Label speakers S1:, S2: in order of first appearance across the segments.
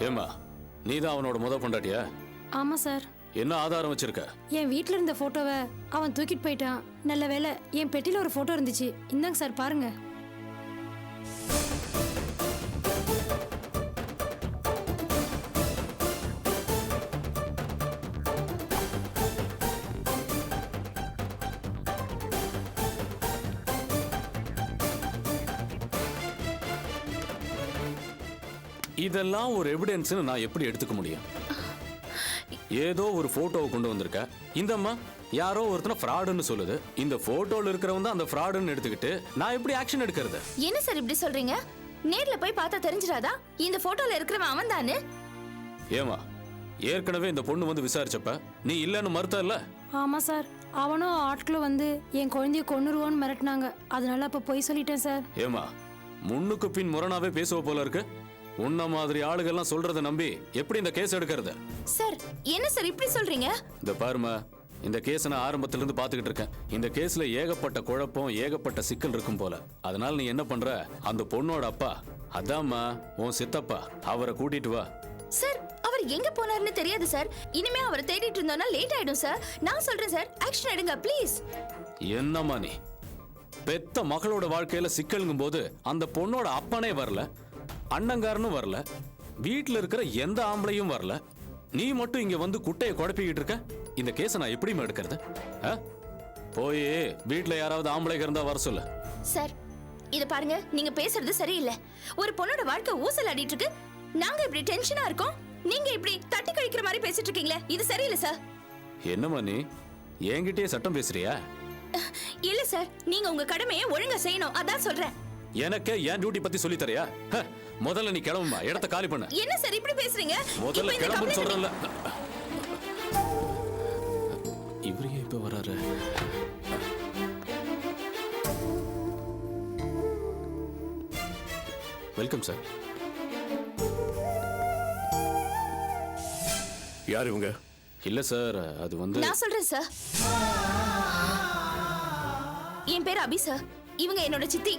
S1: ஏமா நீதான் அவனோட முத பொண்டாட்டியா?
S2: ஆமா சார்.
S1: என்ன ஆதாரம் வச்சிருக்க?
S2: என் வீட்ல இருந்த போட்டோவை அவன் தூக்கிட்டு போயிட்டான். நல்ல வேளை என் பெட்டியில ஒரு போட்டோ இருந்துச்சு. இந்தாங்க சார் பாருங்க.
S1: இதெல்லாம் ஒரு எவிடன்ஸ்னு நான் எப்படி எடுத்துக்க முடியும்? ஏதோ ஒரு போட்டோவை கொண்டு வந்திருக்க. இந்த அம்மா யாரோ ஒருத்தன ஃப்ராடுன்னு சொல்லுது. இந்த போட்டோல இருக்கிறவன் தான் அந்த ஃப்ராடுன்னு எடுத்துக்கிட்டு நான் எப்படி ஆக்ஷன் எடுக்கிறது?
S3: என்ன சார் இப்படி சொல்றீங்க? நேர்ல போய் பார்த்தா தெரிஞ்சிராதா இந்த போட்டோல இருக்கிறவன் அவன் தானே?
S1: ஏமா ஏற்கனவே இந்த பொண்ணு வந்து விசாரிச்சப்ப நீ இல்லன்னு மறுத்த இல்ல?
S2: ஆமா சார். அவனும் ஆட்களும் வந்து என் குழந்தைய கொன்னுருவோன்னு மிரட்டினாங்க. அதனால அப்ப பொய் சொல்லிட்டேன் சார்.
S1: ஏமா முன்னுக்கு பின் முரணாவே பேசுவ போல இருக்கு. உன்ன மாதிரி ஆளுகள்லாம் சொல்றத நம்பி எப்படி இந்த கேஸ் எடுக்கிறது?
S3: சார் என்ன சார் இப்படி சொல்றீங்க?
S1: இந்த பாருமா, இந்த கேஸ் நான் ஆரம்பத்துல இருந்து பாத்துக்கிட்டு இருக்கேன். இந்த கேஸ்ல ஏகப்பட்ட குழப்பம், ஏகப்பட்ட சிக்கல் இருக்கும் போல. அதனால நீ என்ன பண்ற, அந்த பொண்ணோட அப்பா அதாம்மா உன் சித்தப்பா, அவரை கூட்டிட்டு வா.
S3: சார் அவர் எங்க போனாருன்னு தெரியாது சார். இனிமே அவரை தேடிட்டு இருந்தோம்னா லேட் ஆயிடும் சார். நான் சொல்றேன் சார், ஆக்ஷன் எடுங்க ப்ளீஸ்.
S1: என்னம்மா நீ பெத்த மகளோட வாழ்க்கையில சிக்கலுங்கும் போது அந்த பொண்ணோட அப்பனே வரல, அண்ணங்காரனும் வரல, வீட்டுல இருக்கிற எந்த ஆம்பளையும் வரல, நீ மட்டும் இங்க வந்து குட்டையை குழப்பிக்கிட்டு இருக்க. இந்த கேஸை நான் எப்படி எடுக்கிறது? போய் வீட்டுல யாராவது ஆம்பளைங்க இருந்தா வர சொல்லு.
S3: சார் இத பாருங்க, நீங்க பேசுறது சரியில்லை. ஒரு பொண்ணோட வாழ்க்கை ஊசல் ஆடிட்டு இருக்கு. நாங்க இப்படி டென்ஷனா இருக்கோம், நீங்க இப்படி தட்டி கழிக்கிற மாதிரி பேசிட்டு இருக்கீங்களே, இது சரியில்லை சார்.
S1: என்னம்மா நீ என்கிட்டயே சட்டம் பேசுறியா?
S3: இல்ல சார், நீங்க உங்க கடமையை ஒழுங்கா செய்யணும், அதான் சொல்றேன்.
S1: எனக்கு என் டியூட்டி பத்தி சொல்லி தரியா? முதல்ல நீ கிளம்புமா, இடத்த காலி பண்ண.
S3: என்ன சார் இப்படி பேசுறீங்க?
S1: முதல்ல கிளம்புன்னு சொல்றேன்ல. இவரே இப்ப வராரு. Welcome sir.
S4: யார் இவங்க?
S1: இல்ல சார், அது வந்து
S3: நான் சொல்றேன் சார். என் பேர் அபி சார். இவங்க என்னோட சித்தி.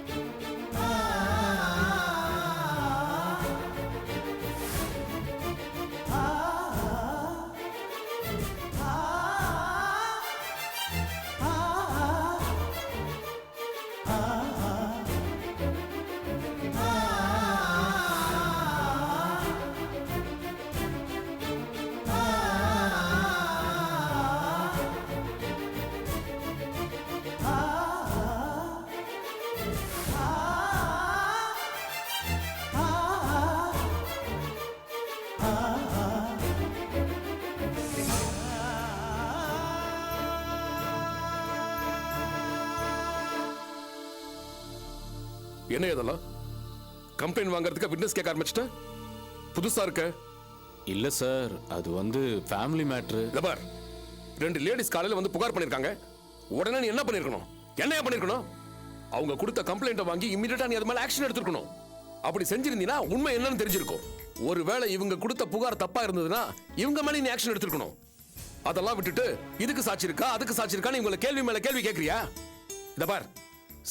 S4: என்ன இதெல்லாம்? கம்ப்ளைண்ட் வாங்குறதுக்கு விட்னஸ் கேட்க ஆரம்பிச்சிட்ட? புதுசா இருக்க?
S1: இல்ல சார், அது வந்து ஃபேமிலி மேட்ரு.
S4: லபர், 2 லேடிஸ் காலையில வந்து புகார் பண்ணிருக்காங்க. உடனே நீ என்ன பண்ணிருக்கணும்? என்னையா பண்ணிருக்கணும்? அவங்க கொடுத்த கம்ப்ளைண்ட்டை வாங்கி இமிடியேட்டா நீ அது மேல ஆக்ஷன் எடுத்துக்கணும். அப்படி செஞ்சிருந்தீனா உண்மை என்னன்னு தெரிஞ்சிருக்கும். ஒருவேளை இவங்க கொடுத்த புகார் தப்பா இருந்ததுன்னா இவங்க மேல நீ ஆக்ஷன் எடுத்துக்கணும். அதெல்லாம் விட்டுட்டு இதுக்கு சாட்சி இருக்கா, அதுக்கு சாட்சி இருக்கா, நீ உங்களை கேள்வி மேல கேள்வி கேட்கறியா? இந்த பார்,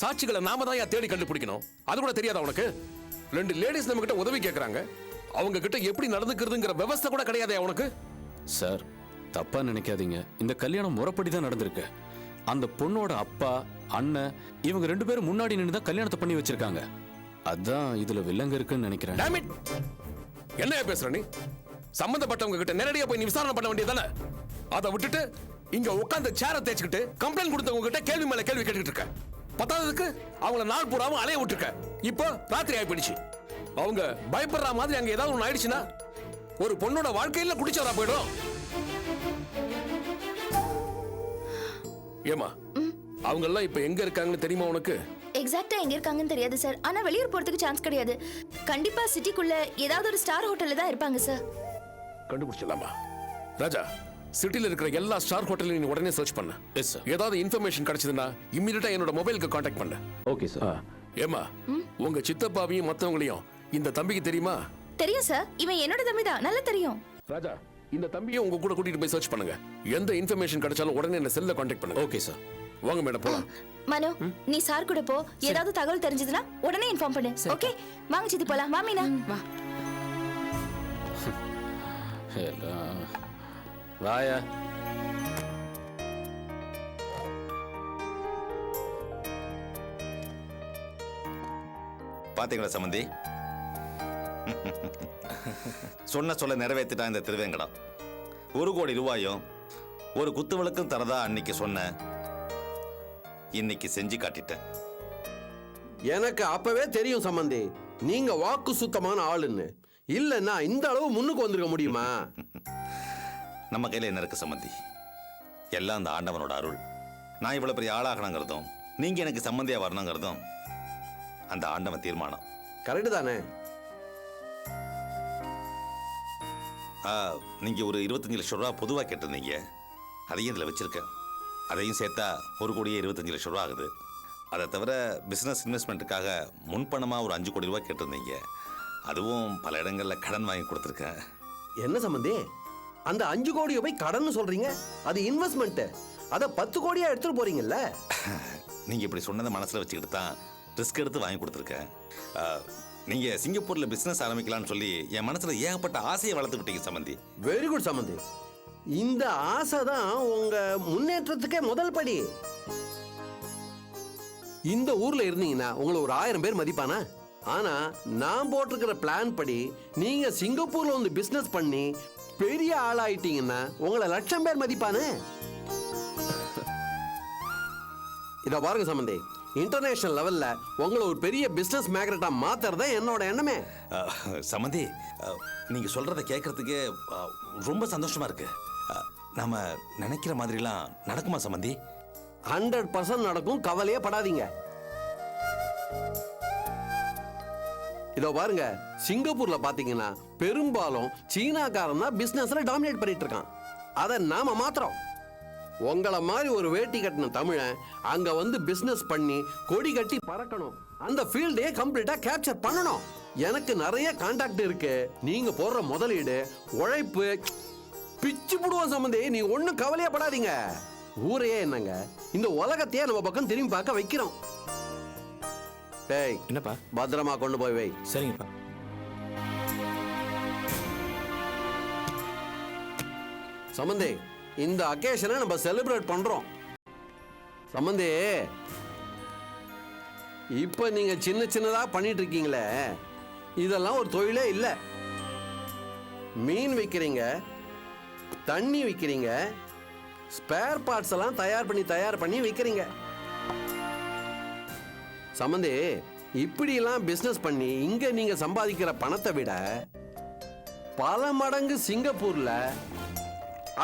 S4: சாட்சிகளை நாம தான் தேடி கண்டுபிடிக்கணும். அது கூட தெரியாதா உனக்கு? 2 லேடிஸ் நம்ம கிட்ட உதவி கேட்கறாங்க. அவங்க கிட்ட எப்படி நடந்துக்கிறதுங்கிற விவஸ்தை கூட கிடையாதே உனக்கு?
S1: சார் தப்பா நினைக்காதீங்க, இந்த கல்யாணம் முறைப்படி தான் நடந்திருக்கு. அந்த பொண்ணோட அப்பா அண்ணன் இவங்க 2 பேரும் முன்னாடி நின்று தான் கல்யாணத்தை பண்ணி வச்சிருக்காங்க. அதான் இதுல வில்லங்க இருக்குன்னு நினைக்கிறேன்.
S4: என்ன பேசுற நீ? சம்பந்தப்பட்டவங்க கிட்ட நேரடியா போய் நீ விசாரணை பண்ண வேண்டியதானே? அதை விட்டுட்டு இங்க உட்கார்ந்து சேரை தேய்ச்சிக்கிட்டு கம்ப்ளைண்ட் கொடுத்தவங்க கிட்ட கேள்வி மேல கேள்வி கேட்டுட்டு இருக்க. பத்தாவதுக்கு அவங்கள நாள் பூராவும் அலைய விட்டுருக்க. இப்போ ராத்திரி ஆகி போயிடுச்சு. அவங்க பயப்படுற மாதிரி அங்க ஏதாவது ஒண்ணு ஆயிடுச்சுன்னா ஒரு பொண்ணோட வாழ்க்கையில குடிச்சவரா போயிடும். ஏமா அவங்க எல்லாம் இப்ப எங்க இருக்காங்கன்னு தெரியுமா உனக்கு?
S3: எக்ஸாக்ட்டா எங்க இருக்காங்கன்னு தெரியாது சார். ஆனா வெளியூர் போறதுக்கு சான்ஸ் கிடையாது. கண்டிப்பா சிட்டிக்குள்ள ஏதாவது ஒரு ஸ்டார் ஹோட்டல்ல தான் இருப்பாங்க சார்.
S4: கண்டுபிடிச்சலாமா? ராஜா, சிட்டில இருக்கிற எல்லா ஸ்டார் ஹோட்டலையும் நீ உடனே சர்ச் பண்ணு.
S1: Yes sir.
S4: ஏதாவது இன்ஃபர்மேஷன் கிடைச்சதுன்னா இமிடியேட்டா என்னோட மொபைலுக்கு கான்டாக்ட் பண்ணு.
S1: Okay sir.
S4: ஏமா உங்க சித்தப்பாவையும் மத்தவங்களையும் இந்த தம்பிக்கு தெரியுமா?
S3: தெரியும் சார், இவன் என்னோட தம்பி தான், நல்லா தெரியும்.
S4: ராஜா, இந்த தம்பியை உங்க கூட கூட்டிட்டு போய் சர்ச் பண்ணுங்க. எந்த இன்ஃபர்மேஷன் கிடைச்சாலும் உடனே என்ன செல்ல கான்டாக்ட் பண்ணுங்க.
S1: Okay sir.
S4: வாங்க மேடம் போலாம்.
S3: மனோ, நீ சார் கூட போ. ஏதாவது தகவல் தெரிஞ்சதுன்னா உடனே இன்ஃபார்ம் பண்ணு. ஓகே, வாங்க சித்தி போலாம். வா மீனா.
S2: வா.
S1: எல்லாம் வாயா.
S5: பாத்தீங்களா சம்பந்தி, சொன்ன சொல்ல நிறைவேற்றிட்டான் இந்த திருவேங்கடம். 1 கோடி ரூபாயும் ஒரு குத்து விளக்கும் தரதா அன்னைக்கு சொன்ன, இன்னைக்கு செஞ்சு காட்டிட்டேன்.
S6: எனக்கு அப்பவே தெரியும் சம்பந்தி, நீங்க வாக்கு சுத்தமான ஆளுன்னு. இல்லைன்னா இந்த அளவு முன்னுக்கு வந்திருக்க முடியுமா?
S5: நம்ம கையில என்ன இருக்கு சம்பந்தி? எல்லாம் அந்த ஆண்டவனோட அருள். நான் இவ்வளவு பெரிய ஆளாகணுங்கிறதும் நீங்க எனக்கு சம்பந்தியா வரணுங்கிறதும் அந்த ஆண்டவன் தீர்மானம்.
S6: கரெக்டு தானே?
S5: நீங்க ஒரு 25 லட்சம் ரூபா பொதுவாக கேட்டிருந்தீங்க, அதையும் இதில் வச்சிருக்கேன். அதையும் சேர்த்தா 1,25 லட்சம் ரூபா ஆகுது. அதை தவிர பிஸ்னஸ் இன்வெஸ்ட்மெண்ட்டுக்காக முன்பணமாக ஒரு 5 கோடி ரூபா கேட்டிருந்தீங்க, அதுவும் பல இடங்களில் கடன் வாங்கி கொடுத்துருக்கேன்.
S6: என்ன சம்பந்தி, அந்த 5 கோடியை போய் கடன் சொல்றீங்க? அது இன்வெஸ்ட்மெண்ட். அதை 10 கோடியா எடுத்துட்டு போறீங்கல்ல?
S5: நீங்க இப்படி சொன்னதை மனசுல வச்சுக்கிட்டு தான் ரிஸ்க் எடுத்து வாங்கி கொடுத்துருக்கேன். நீங்க சிங்கப்பூர்ல பிசினஸ் ஆரம்பிக்கலாம்னு சொல்லி என் மனசுல ஏகப்பட்ட ஆசையை வளர்த்துக்கிட்டீங்க சம்பந்தி.
S6: வெரி குட் சம்பந்தி. இந்த ஆசை தான் உங்க முன்னேற்றத்துக்கே முதல் படி. இந்த ஊர்ல இருந்தீங்கன்னா உங்களை ஒரு 1000 பேர் மதிப்பானா? ஆனா நான் போட்டிருக்கிற பிளான் படி நீங்க சிங்கப்பூர்ல வந்து பிசினஸ் பண்ணி பெரிய ஆளாயிட்டீங்கன்னா உங்களை 1,00,000 பேர் மதிப்பானே. இத பாருங்க சம்பந்தி, இன்டர்நேஷனல் லெவல்ல உங்களை ஒரு பெரிய பிசினஸ் மேக்னெட்டா மாத்துறதா என்னோட எண்ணமே.
S5: சம்பந்தி, நீங்க சொல்றதை கேட்கறதுக்கு ரொம்ப சந்தோஷமா இருக்கு. நாம நினைக்கிற மாதிரிலாம் நடக்குமா சம்பந்தி?
S6: 100% நடக்கும், கவலையே படாதீங்க. இதோ பாருங்க, சிங்கப்பூர்ல பாத்தீங்கன்னா பெரும்பாலும் சீனாக்காரன் தான் பிசினஸ்ல டாமினேட் பண்ணிட்டு இருக்கான். அதை நாம மாத்திரம். உங்களை மாதிரி ஒரு வேட்டி கட்டின தமிழன் அங்க வந்து பிசினஸ் பண்ணி கொடி கட்டி பறக்கணும். அந்த ஃபீல்டே கம்ப்ளீட்டா கேப்சர் பண்ணணும். எனக்கு நிறைய கான்டாக்ட் இருக்கு. நீங்க போடுற முதலீடு, உழைப்பு பிச்சு புடுவோம் சம்பந்தி. நீ ஒண்ணும் கவலையே படாதீங்க. ஊரையே என்னங்க, இந்த உலகத்தையே நம்ம பக்கம் திரும்பி பார்க்க வைக்கிறோம். டேய்,
S7: என்னப்பா?
S6: பத்திரமா கொண்டு போய் வை.
S7: சரிங்கப்பா.
S6: சம்பந்தி, இந்த அக்கேஷனை நம்ம செலிப்ரேட் பண்றோம். சம்பந்தி, இப்ப நீங்க சின்ன சின்னதா பண்ணிட்டு இருக்கீங்களே, இதெல்லாம் ஒரு தொழிலே இல்ல. மீன் விற்கிறீங்க, தண்ணி விற்கிறீங்க, ஸ்பேர் பார்ட்ஸ் எல்லாம் தயார் பண்ணி விற்கிறீங்க. சம்பந்தி, இப்படி எல்லாம் பிசினஸ் பண்ணி இங்க நீங்க சம்பாதிக்கிற பணத்தை விட பல மடங்கு சிங்கப்பூர்ல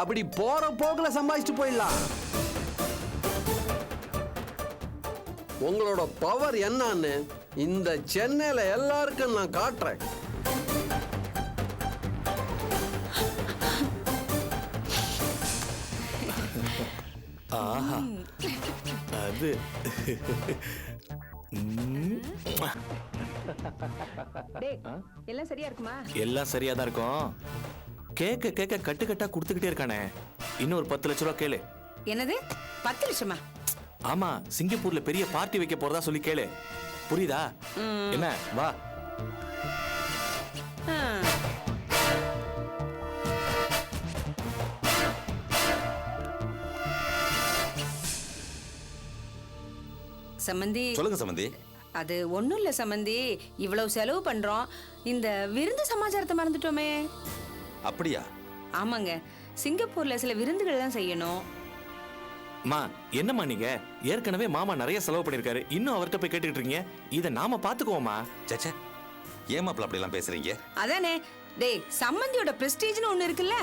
S6: அப்படி போற போக்குல சம்பாதிச்சுட்டு போயிடலாம். உங்களோட பவர் என்னன்னு இந்த சென்னையில எல்லாருக்கும் நான் காட்டுறேன்.
S7: ஆஹா, அது
S8: எல்லாம் சரியா இருக்குமா?
S7: எல்லாம் சரியா தான் இருக்கும். கேக்க கேக்க கட்டுக்கட்டா கொடுத்துக்கிட்டே இருக்கானே. இன்னும் ஒரு 10 லட்ச ரூபா கேளு.
S8: என்னது 10 லட்சமா?
S7: ஆமா, சிங்கப்பூர்ல பெரிய பார்ட்டி வைக்க போறதா சொல்லி கேளு. புரியுதா? என்ன வா.
S8: சம்பந்தி,
S5: சொல்லுங்க சம்பந்தி.
S8: அது ஒண்ணும் இல்ல சம்பந்தி. இவ்வளவு செலவு பண்றோம், இந்த விருந்து சமாச்சாரத்தை மறந்துட்டோமே.
S5: அப்படியா?
S8: ஆமாங்க, சிங்கப்பூர்ல சில விருந்துகள் தான் செய்யணும்.
S7: மா, என்னம்மா நீங்க? ஏற்கனவே மாமா நிறைய செலவு பண்ணிருக்காரு, இன்னும் அவர்கிட்ட போய் கேட்டுக்கிட்டு இருக்கீங்க. இதை நாம பாத்துக்குவோமா?
S5: சேச்சே, ஏமாப்ல அப்படி எல்லாம் பேசுறீங்க?
S8: அதானே, டேய், சம்பந்தியோட பிரஸ்டீஜ்னு ஒண்ணு இருக்குல்ல.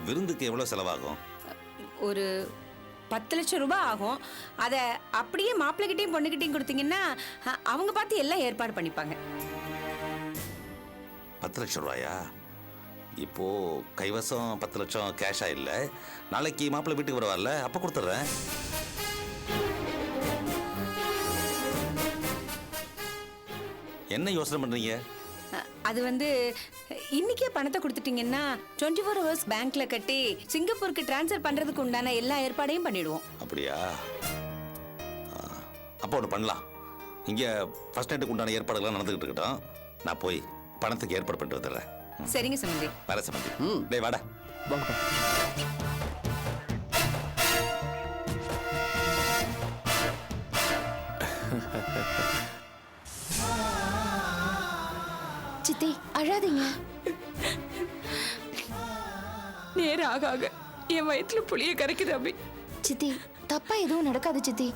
S5: விருந்துக்கு எவ்வளவு செலவாகும்?
S8: ஒரு 10 லட்சம் ரூபாய் ஆகும். அதை அப்படியே மாப்பிள்ளைகிட்டையும் பொண்ணுகிட்டையும் கொடுத்தீங்கன்னா அவங்க பார்த்து எல்லாம் ஏற்பாடு பண்ணிப்பாங்க.
S5: 10 லட்சம் ரூபாயா? இப்போ கைவசம் 10 லட்சம் கேஷா இல்ல. நாளைக்கு மாப்பிள்ளை வீட்டுக்கு வருவார்ல, அப்ப கொடுத்துட்றேன். என்ன யோசனை பண்றீங்க?
S8: அது வந்து இன்னைக்கே பணத்தை கொடுத்துட்டீங்கன்னா 24 ஹவர்ஸ் பேங்க்ல கட்டி சிங்கப்பூருக்கு டிரான்ஸ்ஃபர் பண்றதுக்கு உண்டான எல்லா ஏற்பாடையும் பண்ணிடுவோம்.
S5: அப்படியா? அப்போ ஒன்று பண்ணலாம். இங்கே ஃபர்ஸ்ட் நைட்டுக்கு உண்டான ஏற்பாடுகள்லாம் நடந்துகிட்டு இருக்கட்டும். நான் போய் பணத்துக்கு ஏற்பாடு பண்ணிட்டு வந்துடுறேன்.
S8: சரிங்க சம்பந்தி.
S5: வர சம்பந்தி. டேய் வாடா.
S3: சித்தி அழாதீங்க.
S9: நேரம் ஆக ஆக என் வயிற்றுல புளிய கரைக்குது அபி.
S3: சித்தி தப்பா எதுவும் நடக்காது சித்தி.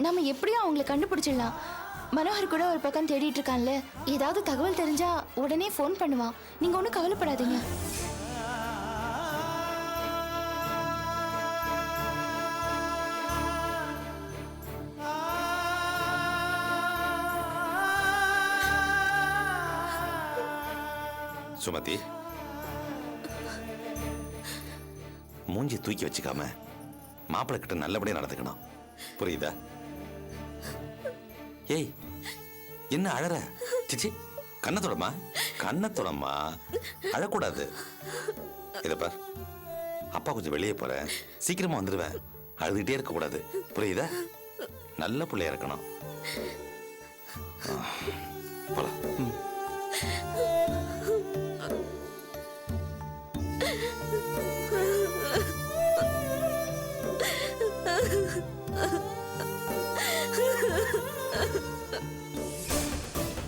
S3: நம்ம எப்படியும் அவங்களை கண்டுபிடிச்சிடலாம். மனோகர் கூட ஒரு பக்கம் தேடிட்டு இருக்கான்ல, ஏதாவது தகவல் தெரிஞ்சா உடனே ஃபோன் பண்ணுவான். நீங்க ஒன்றும் கவலைப்படாதீங்க.
S5: சுமதி, மூஞ்சி தூக்கி வச்சுக்காம மாப்பிள்ளை கிட்ட நல்லபடியா நடந்துக்கணும். புரியுதா? ஏய், என்ன அழற? சிச்சி, கண்ணத்தோடமா கண்ணத்தோடமா அழக்கூடாது. இத பார், அப்பா கொஞ்சம் வெளியே போறேன், சீக்கிரமா வந்துடுவேன். அழுதுகிட்டே இருக்க கூடாது. புரியுதா? நல்ல பிள்ளையா இருக்கணும். போலாம்.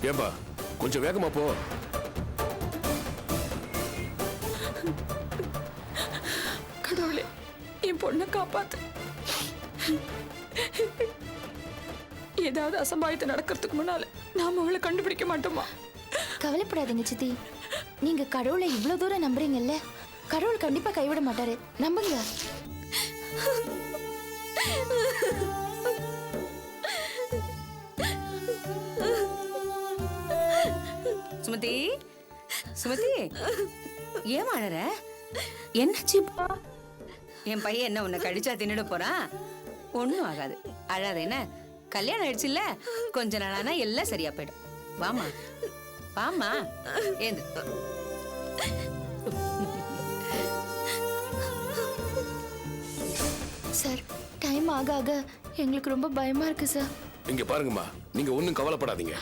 S4: ஏம்பா கொஞ்சம் வேகமா போ.
S9: கடவுளே, என் பொண்ணை காப்பாத்து. ஏதாவது அசம்பாவிதம் நடக்கிறதுக்கு முன்னால நாம அவளை கண்டுபிடிக்க மாட்டோமா?
S3: கவலைப்படாதீங்க சித்தி. நீங்க கடவுளை இவ்வளவு தூரம் நம்புறீங்கல்ல, கடவுள் கண்டிப்பா கைவிட மாட்டாரு. நம்புங்க.
S8: சுமதி, சுமதி, ஏன் அழற? என்னாச்சுப்பா? என் பையன் என்ன உன்னை கடிச்சா தின்னுட போறான்? ஒண்ணும் ஆகாது, அழாத. என்ன கல்யாணம் ஆயிடுச்சுல்ல, கொஞ்ச நாளானா எல்லாம் சரியா போயிடும். வாமா வாமா, ஏந்து.
S3: சார், டைம் ஆக ஆக எங்களுக்கு ரொம்ப பயமா இருக்கு சார்.
S4: இங்க பாருங்கம்மா, நீங்க ஒண்ணும் கவலைப்படாதீங்க.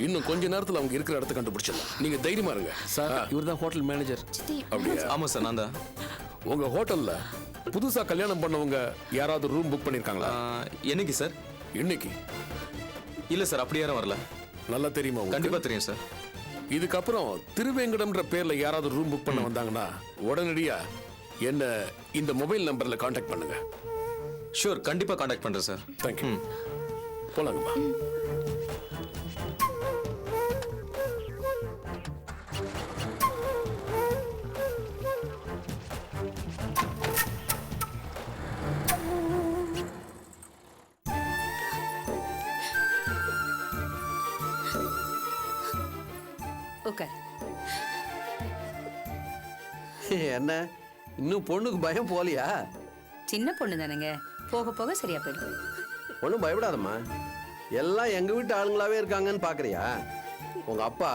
S4: இன்னும் கொஞ்ச நேரத்துல அவங்க இருக்கிற இடத்த கண்டுபிடிச்சிடலாம். நீங்க தைரியமா இருங்க.
S10: சார், இவர்தான் ஹோட்டல் மேனேஜர்.
S3: சித்தி,
S4: அப்படியா?
S1: ஆமா சார், நான் தான்.
S4: உங்க ஹோட்டல்ல புதுசா கல்யாணம் பண்ணவங்க யாராவது ரூம் புக் பண்ணிருக்காங்களா?
S1: என்னைக்கு சார்?
S4: இன்னைக்கு
S1: இல்ல சார், அப்படி யாரும் வரல.
S4: நல்லா தெரியுமா உங்களுக்கு?
S1: கண்டிப்பா தெரியும் சார்.
S4: இதுக்கப்புறம் திருவேங்கடம்ன்ற பேர்ல யாராவது ரூம் புக் பண்ண வந்தாங்கன்னா உடனடியா என்ன இந்த மொபைல் நம்பர்ல காண்டாக்ட் பண்ணுங்க.
S1: ஷூர், கண்டிப்பா காண்டாக்ட் பண்றேன் சார்.
S4: தேங்க்யூ. போலாங்கம்மா.
S8: உட்கார்.
S6: என்ன இன்னும் பொண்ணுக்கு பயம் போலியா?
S8: சின்ன பொண்ணு தானேங்க, போக போக சரியா போயிடும்.
S6: ஒன்றும் பயப்படாதம்மா. எல்லாம் எங்க வீட்டு ஆளுங்களாவே இருக்காங்கன்னு பாக்குறியா? உங்க அப்பா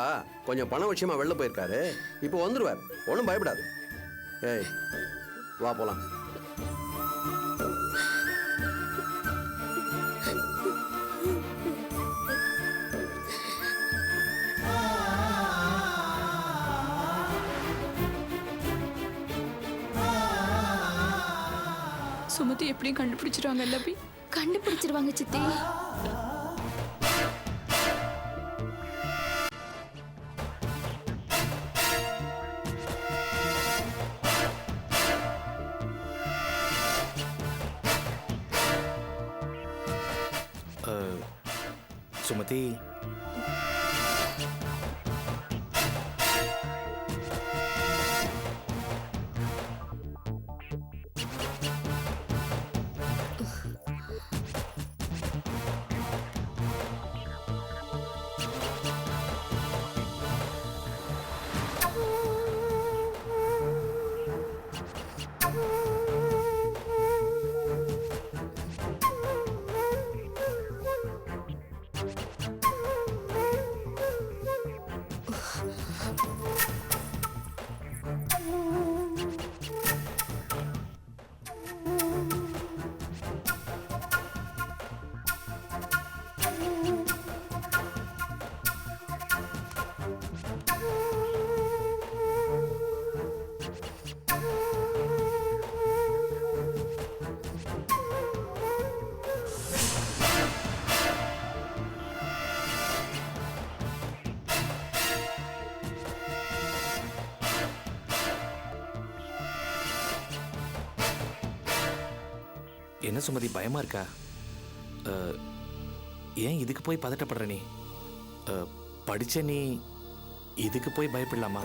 S6: கொஞ்சம் பண விஷயமா வெளில போயிருக்காரு, இப்போ வந்துருவார். ஒன்றும் பயப்படாது. ஏய், வா போலாம்.
S9: சுமதி எப்படியும் கண்டுபிடிச்சிருவாங்க இல்ல அபி?
S3: கண்டுபிடிச்சிருவாங்க சித்தி.
S7: சுமதி, என்ன சுமதி பயமா இருக்கா? ஏன் இதுக்கு போய் பதட்டப்படுற நீ? படிச்ச நீ இதுக்கு போய் பயப்படலாமா?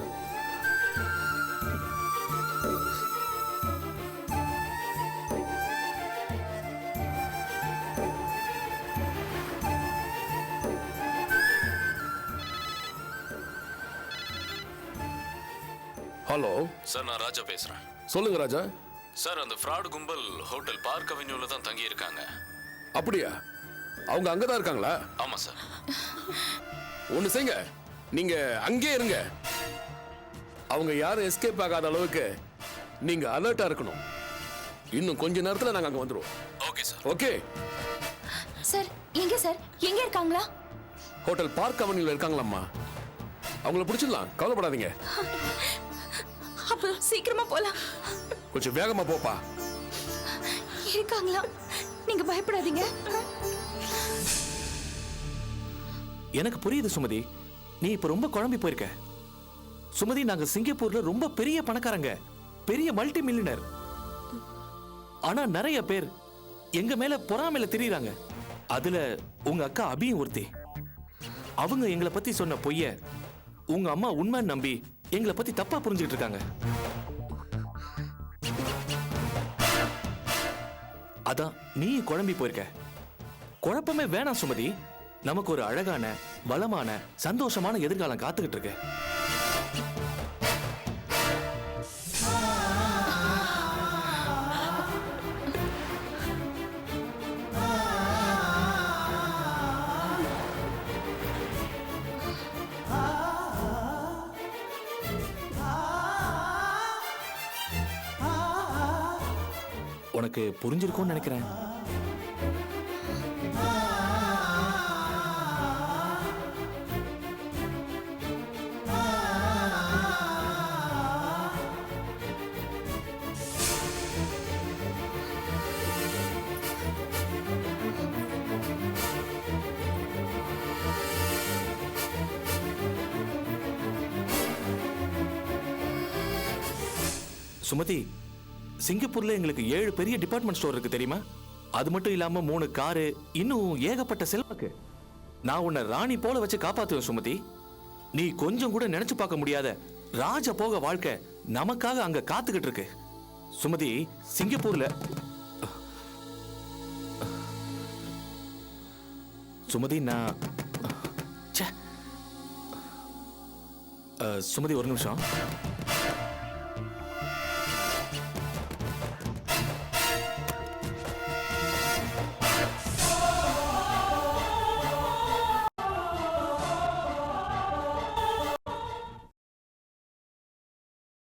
S4: ஹலோ
S1: சார், நான் ராஜா பேசுறேன்.
S4: சொல்லுங்க ராஜா.
S1: சார், அந்த ஃப்ராட் கும்பல் ஹோட்டல் பார்க் அவென்யூல தான் தங்கி இருக்காங்க.
S4: அப்படியா? அவங்க அங்கதான் இருக்காங்களா?
S1: ஆமா சார்.
S4: ஒண்ணு செய்யுங்க, நீங்க அங்கே இருங்க. அவங்க யாரும் எஸ்கேப் ஆகாத அளவுக்கு நீங்க அலர்ட்டா இருக்கணும். இன்னும் கொஞ்ச நேரத்துல நாங்க அங்க வந்துருவோம்.
S1: Okay sir.
S4: ஓகே.
S3: சார் எங்க இருக்காங்களா?
S4: ஹோட்டல் பார்க் அவென்யூல இருக்காங்களாம்மா. அவங்கள பிடிச்சிடலாம், கவலைப்படாதீங்க.
S9: அப்ப சீக்கிரமா போலாம்.
S4: கொஞ்சம் வேகமா போப்பா.
S3: இருக்காங்களா? நீங்க பயப்படாதீங்க.
S7: எனக்கு புரியுது சுமதி, நீ இப்ப ரொம்ப குழம்பி போயிருக்க. சுமதி, நாங்க சிங்கப்பூர்ல ரொம்ப பெரிய பணக்காரங்க, பெரிய மல்டி மில்லியனர். ஆனா நிறைய பேர் எங்க மேல பொறாமையில திரியுறாங்க. அதுல உங்க அக்கா அபியும் ஒருத்தி. அவங்க எங்களை பத்தி சொன்ன பொய்ய உங்க அம்மா உண்மைன்னு நம்பி எங்களை பத்தி தப்பா புரிஞ்சுக்கிட்டு இருக்காங்க. அதான் நீ குழம்பி போயிருக்க. குழப்பமே வேணாம் சுமதி. நமக்கு ஒரு அழகான, வளமான, சந்தோஷமான எதிர்காலம் காத்துக்கிட்டு இருக்கு. உனக்கு புரிஞ்சிருக்கும்னு நினைக்கிறேன். சுமதி, சிங்கப்பூர்ல எங்களுக்கு 7 பெரிய டிபார்ட்மெண்ட் ஸ்டோர் இருக்கு தெரியுமா? அது மட்டும் இல்லாம 3 காரு, இன்னும் ஏகப்பட்ட செல்வாக்கு. நான் உன்னை ராணி போல வச்சு காப்பாத்துவேன் சுமதி. நீ கொஞ்சம் கூட நினைச்சு பார்க்க முடியாத ராஜ போக வாழ்க்கை நமக்காக அங்க காத்துக்கிட்டு இருக்கு. சுமதி, சிங்கப்பூர்ல சுமதி நான் சுமதி ஒரு நிமிஷம்.